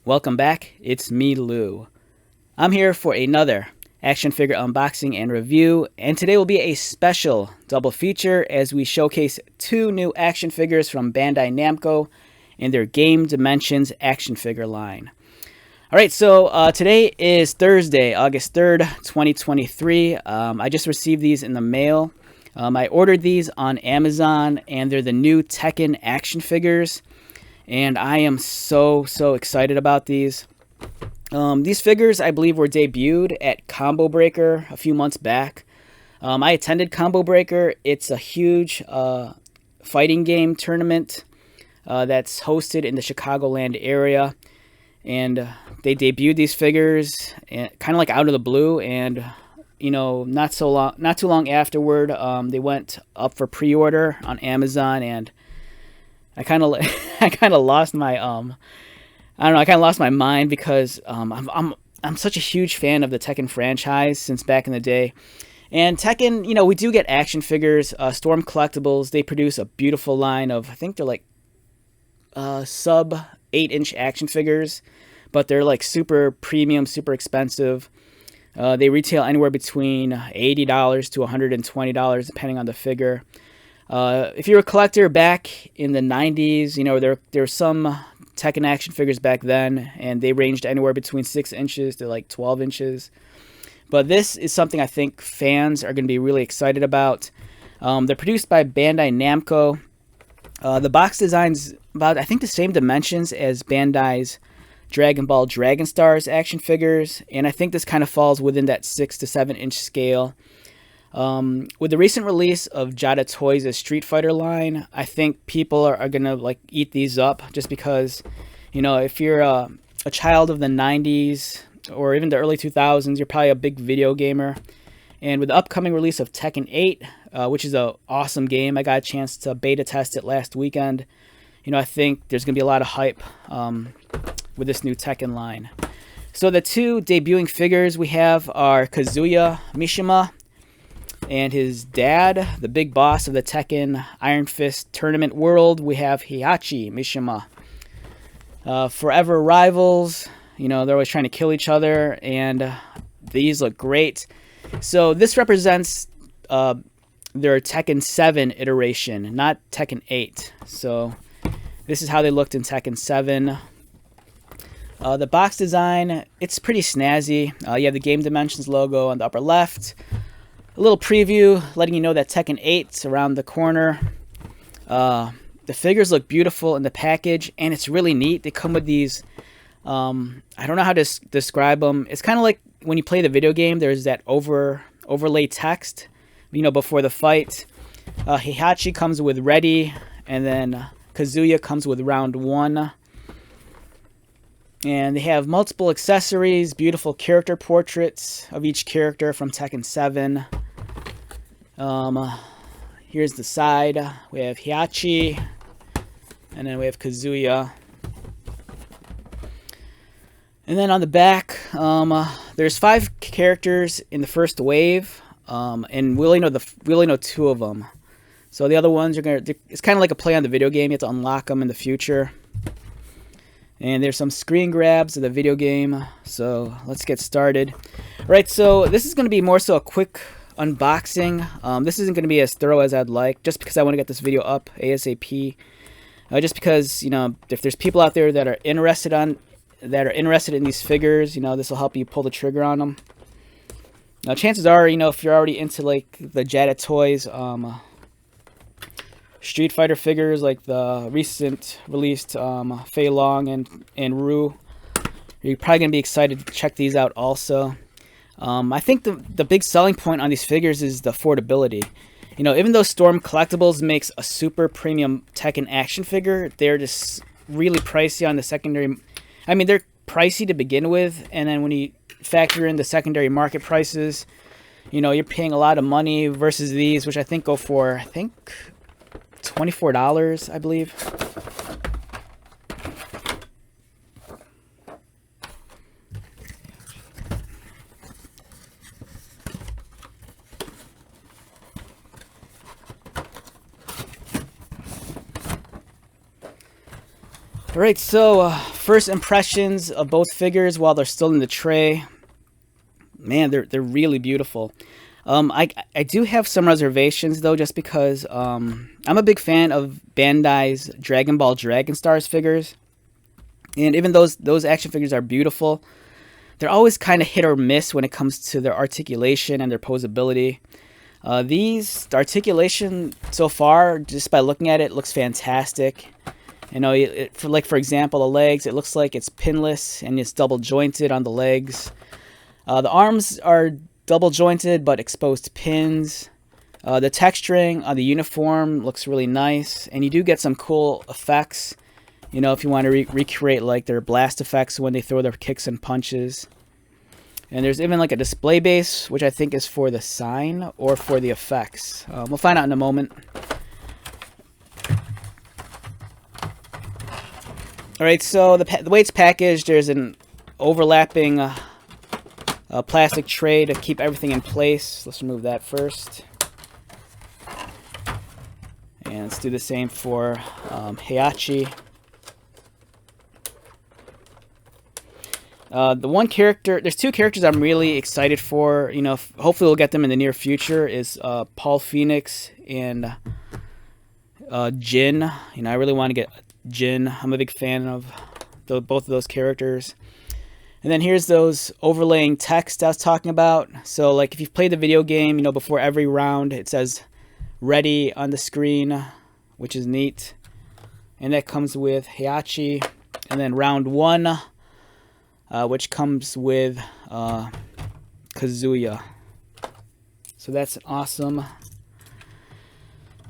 Welcome back, it's me, Lou. I'm here for another action figure unboxing and review, and today will be a special double feature as we showcase two new action figures from Bandai Namco in their Game Dimensions action figure line. Alright, so today is Thursday, August 3rd, 2023. I just received these in the mail. I ordered these on Amazon, and they're the new Tekken action figures. And I am so excited about these. These figures, I believe, were debuted at Combo Breaker a few months back. I attended Combo Breaker. It's a huge fighting game tournament that's hosted in the Chicagoland area. And they debuted these figures kind of like out of the blue, and not too long afterward, they went up for pre-order on Amazon, and I kind of lost my I kind of lost my mind because I'm such a huge fan of the Tekken franchise since back in the day. And Tekken, we do get action figures. Storm Collectibles, they produce a beautiful line of, I think they're like sub 8-inch action figures, but they're like super premium, super expensive. They retail anywhere between $80 to $120 depending on the figure. If you're a collector back in the 90s, there were some Tekken action figures back then, and they ranged anywhere between 6 inches to like 12 inches. But this is something I think fans are going to be really excited about. They're produced by Bandai Namco. The box design's about, I think, the same dimensions as Bandai's Dragon Ball Dragon Stars action figures, and I think this kind of falls within that 6 to 7 inch scale. With the recent release of Jada Toys' Street Fighter line, I think people are gonna like eat these up, just because, if you're a child of the 90s or even the early 2000s, you're probably a big video gamer. And with the upcoming release of Tekken 8, which is an awesome game, I got a chance to beta test it last weekend. I think there's gonna be a lot of hype with this new Tekken line. So the two debuting figures we have are Kazuya Mishima and his dad, the big boss of the Tekken Iron Fist tournament world. We have Heihachi Mishima. Forever rivals, they're always trying to kill each other, and these look great. So this represents their Tekken 7 iteration, not Tekken 8. So this is how they looked in Tekken 7. The box design, it's pretty snazzy. You have the Game Dimensions logo on the upper left. A little preview letting you know that Tekken 8's around the corner. The figures look beautiful in the package, and it's really neat. They come with these, I don't know how to describe them. It's kind of like when you play the video game, there's that overlay text, before the fight. Heihachi comes with ready, and then Kazuya comes with round 1. And they have multiple accessories, beautiful character portraits of each character from Tekken 7. Here's the side. We have Heihachi, and then we have Kazuya. And then on the back, there's 5 characters in the first wave, and we only know 2 of them. So the other ones it's kind of like a play on the video game. You have to unlock them in the future. And there's some screen grabs of the video game, so let's get started. All right, so this is going to be more so a quick unboxing. This isn't going to be as thorough as I'd like, just because I want to get this video up ASAP. Just because, if there's people out there that are interested in these figures, this will help you pull the trigger on them. Now, chances are, if you're already into like the Jada Toys Street Fighter figures, like the recent released Fei Long and Ryu, you're probably going to be excited to check these out also. I think the big selling point on these figures is the affordability. Even though Storm Collectibles makes a super premium Tekken action figure, they're just really pricey on the secondary. I mean, they're pricey to begin with, and then when you factor in the secondary market prices, you're paying a lot of money versus these, which I think go for, $24, I believe. Alright, so first impressions of both figures while they're still in the tray. Man, they're really beautiful. I do have some reservations though, just because I'm a big fan of Bandai's Dragon Ball Dragon Stars figures. And even those action figures are beautiful, they're always kind of hit or miss when it comes to their articulation and their posability. The articulation so far, just by looking at it, looks fantastic. You know, for example, the legs, it looks like it's pinless and it's double jointed on the legs. The arms are double jointed but exposed pins. The texturing on the uniform looks really nice, and you do get some cool effects. You know, if you want to recreate like their blast effects when they throw their kicks and punches. And there's even like a display base, which I think is for the sign or for the effects. We'll find out in a moment. Alright, so the way it's packaged, there's an overlapping plastic tray to keep everything in place. Let's remove that first. And let's do the same for Heihachi. The one character, there's two characters I'm really excited for. You know, hopefully we'll get them in the near future. Is Paul Phoenix and Jin. You know, I really want to get Jin. I'm a big fan of both of those characters. And then here's those overlaying text I was talking about. So like if you've played the video game, you know, before every round it says ready on the screen, which is neat. And that comes with Heihachi. And then round one, which comes with Kazuya. So that's awesome.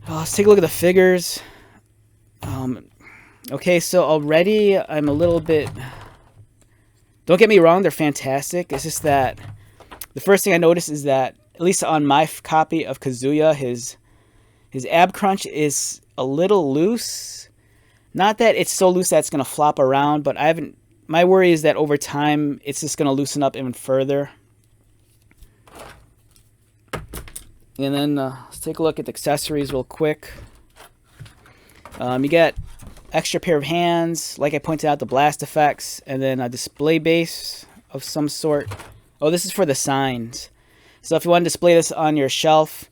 Let's take a look at the figures. Okay, so already I'm a little bit... Don't get me wrong, they're fantastic. It's just that the first thing I noticed is that, at least on my copy of Kazuya, his ab crunch is a little loose. Not that it's so loose that it's going to flop around, but my worry is that over time it's just going to loosen up even further. And then let's take a look at the accessories real quick. You get extra pair of hands, like I pointed out, the blast effects, and then a display base of some sort. Oh, this is for the signs. So if you want to display this on your shelf,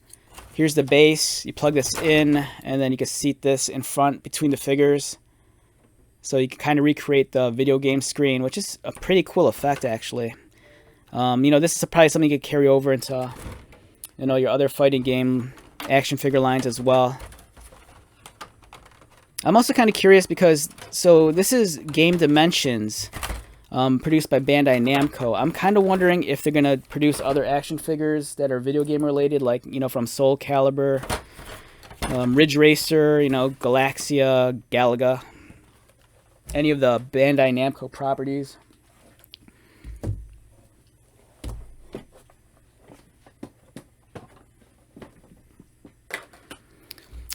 here's the base. You plug this in, and then you can seat this in front between the figures. So you can kind of recreate the video game screen, which is a pretty cool effect, actually. You know, this is probably something you could carry over into, you know, your other fighting game action figure lines as well. I'm also kind of curious because, so this is Game Dimensions, produced by Bandai Namco. I'm kind of wondering if they're going to produce other action figures that are video game related, like, you know, from Soul Calibur, Ridge Racer, you know, Galaxia, Galaga, any of the Bandai Namco properties.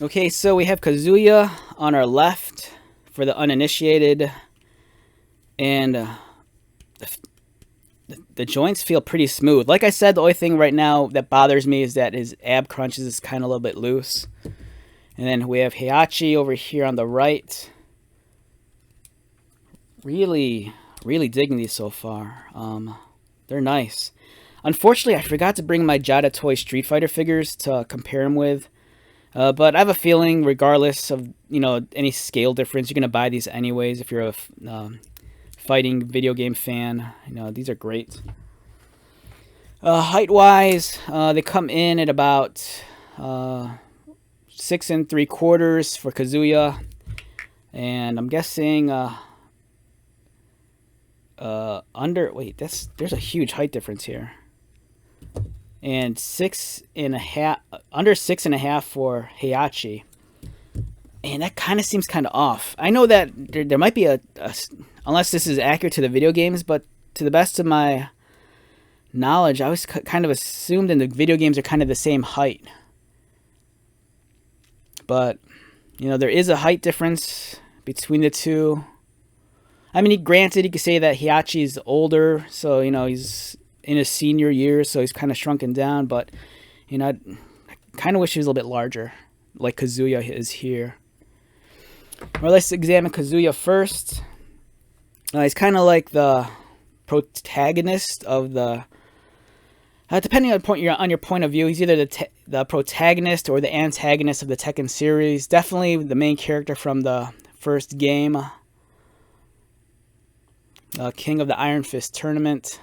Okay, so we have Kazuya on our left for the uninitiated, and the joints feel pretty smooth. Like I said, the only thing right now that bothers me is that his ab crunches is kind of a little bit loose. And then we have Heihachi over here on the right. Really digging these so far. They're nice. Unfortunately, I forgot to bring my Jada Toy Street Fighter figures to compare them with. But I have a feeling, regardless of, you know, any scale difference, you're going to buy these anyways if you're a fighting video game fan. You know, these are great. Height-wise, they come in at about 6 3/4 for Kazuya. And I'm guessing there's a huge height difference here. And under 6.5 for Heihachi. And that kind of seems kind of off. I know that there might be unless this is accurate to the video games, but to the best of my knowledge, I was kind of assumed that the video games are kind of the same height. But, you know, there is a height difference between the two. I mean, granted, you could say that Heihachi is older, so, you know, he's in his senior years, so he's kind of shrunken down, but, you know, I kind of wish he was a little bit larger, like Kazuya is here. Well, let's examine Kazuya first. He's kind of like the protagonist of the... depending on your point of view, he's either the protagonist or the antagonist of the Tekken series. Definitely the main character from the first game. King of the Iron Fist tournament.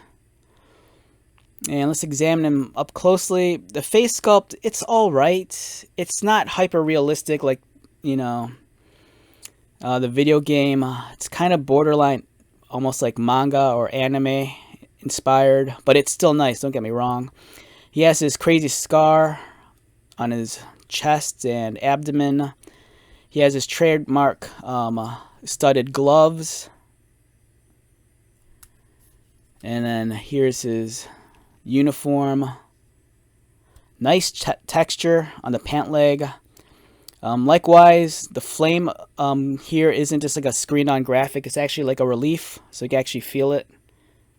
And let's examine him up closely. The face sculpt, it's alright. It's not hyper realistic like, you know, the video game. It's kind of borderline, almost like manga or anime inspired, but it's still nice, don't get me wrong. He has his crazy scar on his chest and abdomen. He has his trademark studded gloves. And then here's his uniform. Nice texture on the pant leg. Likewise, the flame here isn't just like a screen-on graphic. It's actually like a relief, so you can actually feel it,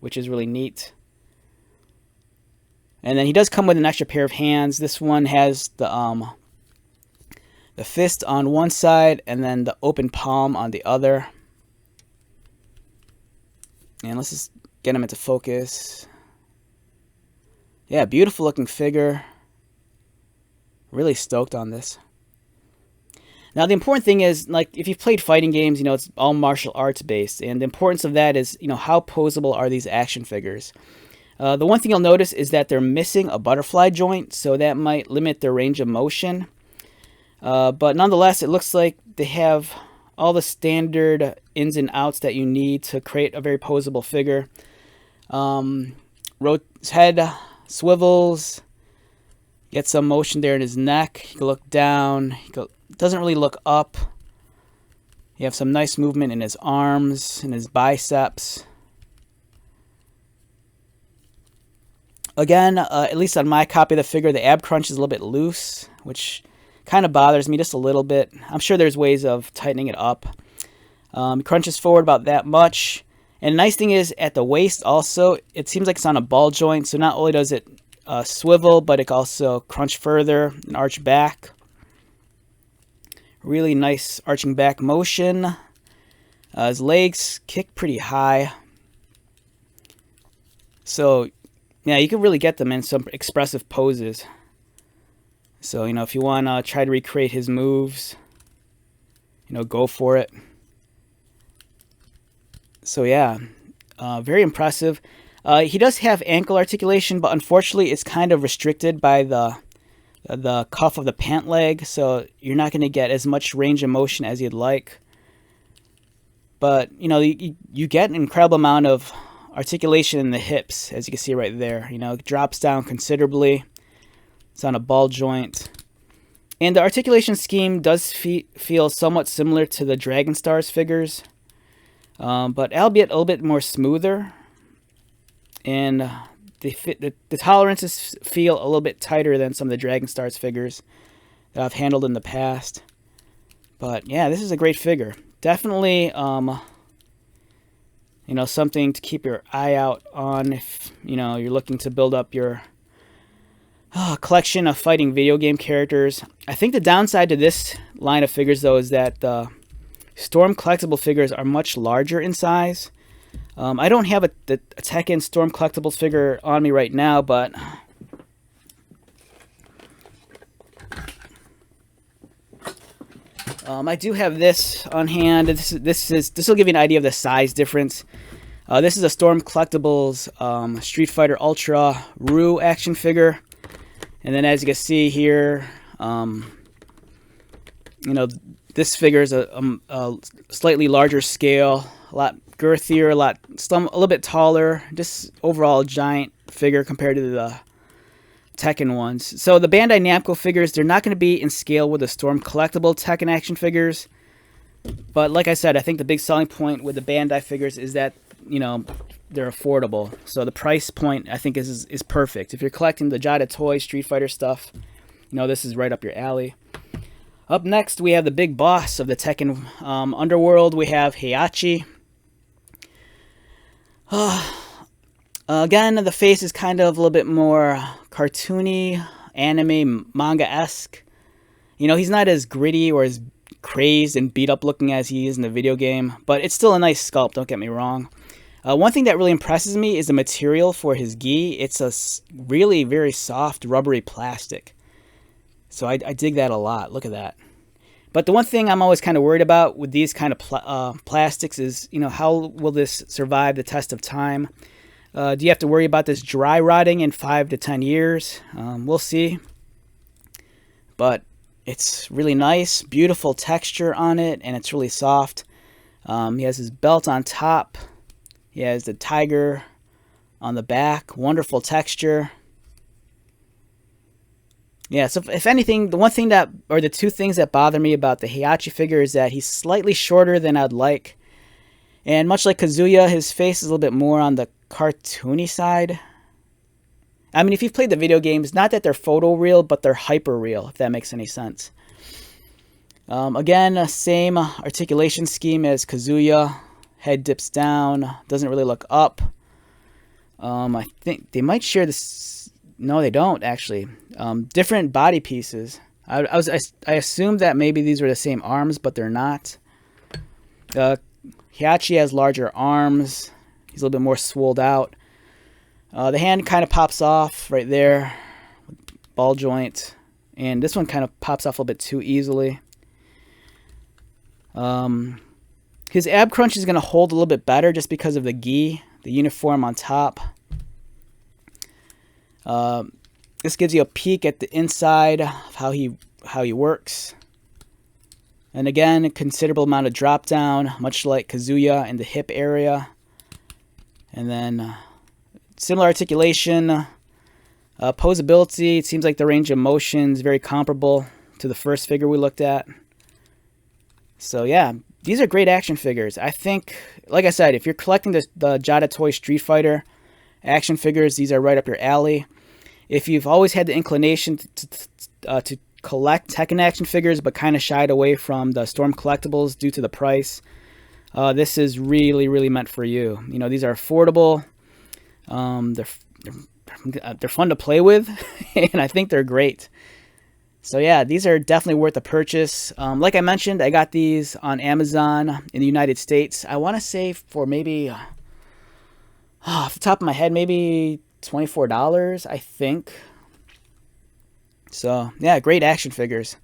which is really neat. And then he does come with an extra pair of hands. This one has the fist on one side and then the open palm on the other. And let's just get him into focus. Yeah, beautiful looking figure. Really stoked on this. Now, the important thing is, like, if you've played fighting games, you know, it's all martial arts based. And the importance of that is, you know, how posable are these action figures? The one thing you'll notice is that they're missing a butterfly joint, so that might limit their range of motion. But nonetheless, it looks like they have all the standard ins and outs that you need to create a very posable figure. His head swivels. Get some motion there in his neck. He can look down. Doesn't really look up. You have some nice movement in his arms and his biceps. Again, at least on my copy of the figure, the ab crunch is a little bit loose, which kind of bothers me just a little bit. I'm sure there's ways of tightening it up. He crunches forward about that much. And the nice thing is, at the waist also, it seems like it's on a ball joint. So not only does it swivel, but it can also crunch further and arch back. Really nice arching back motion. His legs kick pretty high. So, yeah, you can really get them in some expressive poses. So, you know, if you want to try to recreate his moves, you know, go for it. So, yeah, very impressive. He does have ankle articulation, but unfortunately it's kind of restricted by the cuff of the pant leg, so you're not going to get as much range of motion as you'd like. But, you know, you get an incredible amount of articulation in the hips, as you can see right there. You know, it drops down considerably. It's on a ball joint. And the articulation scheme does feel somewhat similar to the Dragon Stars figures, but albeit a little bit more smoother. And the tolerances feel a little bit tighter than some of the Dragon Stars figures that I've handled in the past. But yeah, this is a great figure. Definitely, you know, something to keep your eye out on if, you know, you're looking to build up your collection of fighting video game characters. I think the downside to this line of figures, though, is that the Storm collectible figures are much larger in size. I don't have a Tekken Storm collectibles figure on me right now, but I do have this on hand. This will give you an idea of the size difference. This is a Storm collectibles Street Fighter Ultra Ryu action figure, and then as you can see here, you know, this figure is a slightly larger scale, a lot girthier, a little bit taller, just overall giant figure compared to the Tekken ones. So the Bandai Namco figures, they're not going to be in scale with the Storm collectible Tekken action figures. But like I said, I think the big selling point with the Bandai figures is that, you know, they're affordable. So the price point, I think, is perfect. If you're collecting the Jada Toy Street Fighter stuff, you know, this is right up your alley. Up next, we have the big boss of the Tekken underworld. We have Heihachi. Again, the face is kind of a little bit more cartoony, anime, manga-esque. You know, he's not as gritty or as crazed and beat up looking as he is in the video game, but it's still a nice sculpt, don't get me wrong. One thing that really impresses me is the material for his gi. It's a really very soft, rubbery plastic. So I dig that a lot. Look at that. But the one thing I'm always kind of worried about with these kind of plastics is, how will this survive the test of time? Do you have to worry about this dry rotting in 5 to 10 years? We'll see. But it's really nice, beautiful texture on it, and it's really soft. He has his belt on top. He has the tiger on the back. Wonderful texture. Yeah, so if anything, the two things that bother me about the Heihachi figure is that he's slightly shorter than I'd like. And much like Kazuya, his face is a little bit more on the cartoony side. I mean, if you've played the video games, not that they're photoreal, but they're hyper-real, if that makes any sense. Again, same articulation scheme as Kazuya. Head dips down, doesn't really look up. I think they might share this. No, they don't, actually. Different body pieces. I assumed that maybe these were the same arms, but they're not. Heihachi has larger arms. He's a little bit more swolled out. The hand kind of pops off right there. Ball joint. And this one kind of pops off a little bit too easily. His ab crunch is going to hold a little bit better just because of the gi, the uniform on top. This gives you a peek at the inside of how he works. And again, a considerable amount of drop down, much like Kazuya in the hip area. And then similar articulation, posability. It seems like the range of motion is very comparable to the first figure we looked at. So yeah, these are great action figures. I think, like I said, if you're collecting the Jada Toy Street Fighter action figures, these are right up your alley. If you've always had the inclination to collect Tekken action figures but kind of shied away from the Storm collectibles due to the price, this is really, really meant for you. These are affordable. They're fun to play with, and I think they're great. So yeah, these are definitely worth a purchase. Like I mentioned, I got these on Amazon in the United States. I want to say for maybe, off the top of my head, maybe $24, I think. So yeah, great action figures.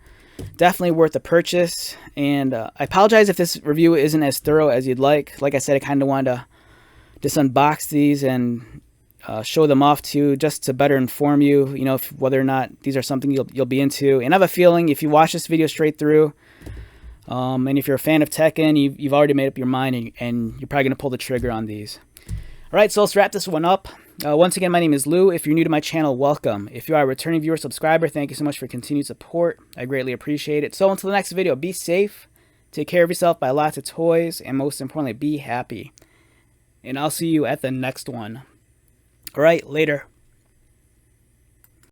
Definitely worth a purchase. And I apologize if this review isn't as thorough as you'd like. Like I said, I kind of wanted to just unbox these and show them off to you, just to better inform you, whether or not these are something you'll be into. And I have a feeling if you watch this video straight through, and if you're a fan of Tekken, you've already made up your mind, and you're probably going to pull the trigger on these. All right, so let's wrap this one up. Once again, my name is Lou. If you're new to my channel, welcome. If you are a returning viewer, subscriber, thank you so much for your continued support. I greatly appreciate it. So until the next video, be safe, take care of yourself, buy lots of toys, and most importantly, be happy. And I'll see you at the next one. All right, later.